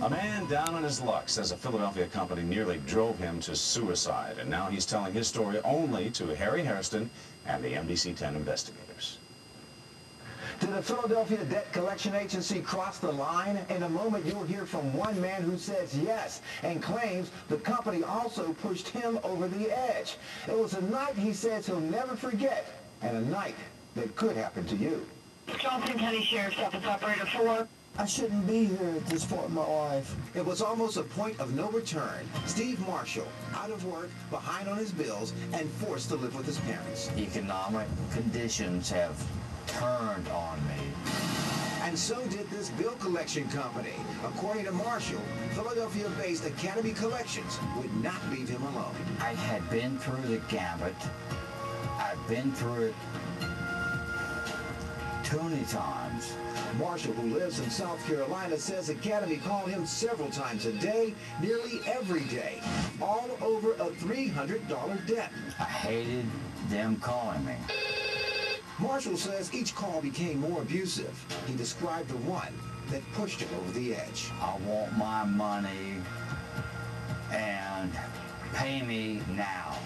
A man down on his luck says a Philadelphia company nearly drove him to suicide, and now he's telling his story only to Harry Hairston and the NBC10 investigators. Did the Philadelphia Debt Collection Agency cross the line? In a moment, you'll hear from one man who says yes and claims the company also pushed him over the edge. It was a night he says he'll never forget, and a night that could happen to you. Johnson County Sheriff's Office Operator 4. I shouldn't be here at this point in my life. It was almost a point of no return. Steve Marshall, out of work, behind on his bills, and forced to live with his parents. Economic conditions have turned on me. And so did this bill collection company. According to Marshall, Philadelphia-based Academy Collections would not leave him alone. I had been through the gambit. I've been through it too many times. Marshall, who lives in South Carolina, says Academy called him several times a day, nearly every day, all over a $300 debt. I hated them calling me. Marshall says each call became more abusive. He described the one that pushed him over the edge. I want my money and pay me now.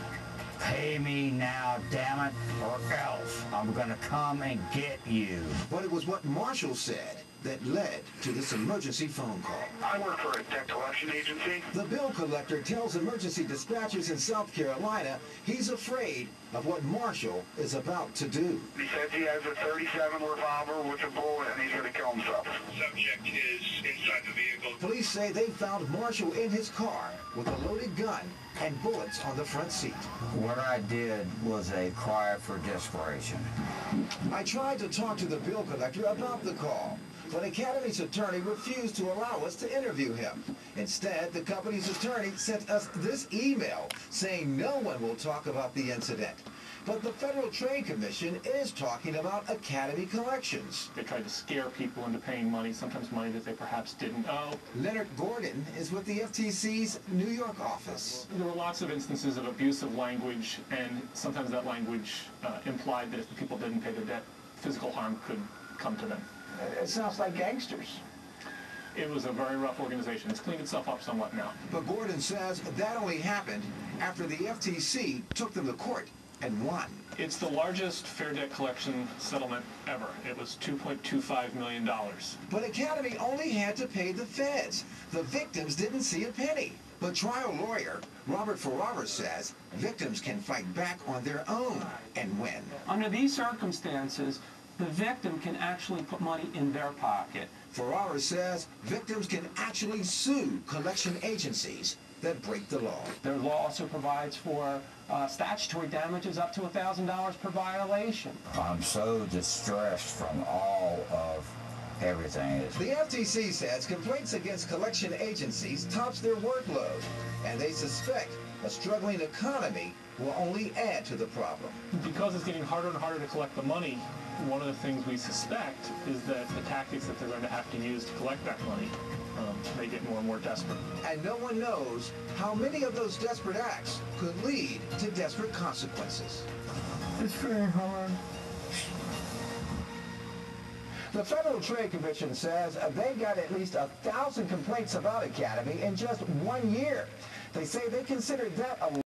Pay me now, damn it, or else I'm gonna come and get you. But it was what Marshall said that led to this emergency phone call. I work for a debt collection agency. The bill collector tells emergency dispatchers in South Carolina he's afraid of what Marshall is about to do. He says he has a .37 revolver with a bullet and he's going to kill himself. Subject is inside the vehicle. Police say they found Marshall in his car with a loaded gun and bullets on the front seat. What I did was a cry for desperation. I tried to talk to the bill collector about the call, but Academy's attorney refused to allow us to interview him. Instead, the company's attorney sent us this email saying no one will talk about the incident. But the Federal Trade Commission is talking about Academy Collections. They tried to scare people into paying money, sometimes money that they perhaps didn't owe. Leonard Gordon is with the FTC's New York office. There were lots of instances of abusive language, and sometimes that language implied that if the people didn't pay their debt, physical harm could come to them. It sounds like gangsters. It was a very rough organization. It's cleaned itself up somewhat now. But Gordon says that only happened after the FTC took them to court and won. It's the largest fair debt collection settlement ever. It was $2.25 million. But Academy only had to pay the feds. The victims didn't see a penny. But trial lawyer Robert Ferrara says victims can fight back on their own and win. Under these circumstances, the victim can actually put money in their pocket. Ferrara says victims can actually sue collection agencies that break the law. Their law also provides for statutory damages up to $1,000 per violation. I'm so distressed from all of everything. The FTC says complaints against collection agencies tops their workload, and they suspect a struggling economy will only add to the problem. Because it's getting harder and harder to collect the money, one of the things we suspect is that the tactics that they're going to have to use to collect that money may get more and more desperate. And no one knows how many of those desperate acts could lead to desperate consequences. It's very hard. The Federal Trade Commission says they got at least 1,000 complaints about Academy in just 1 year. They say they consider that a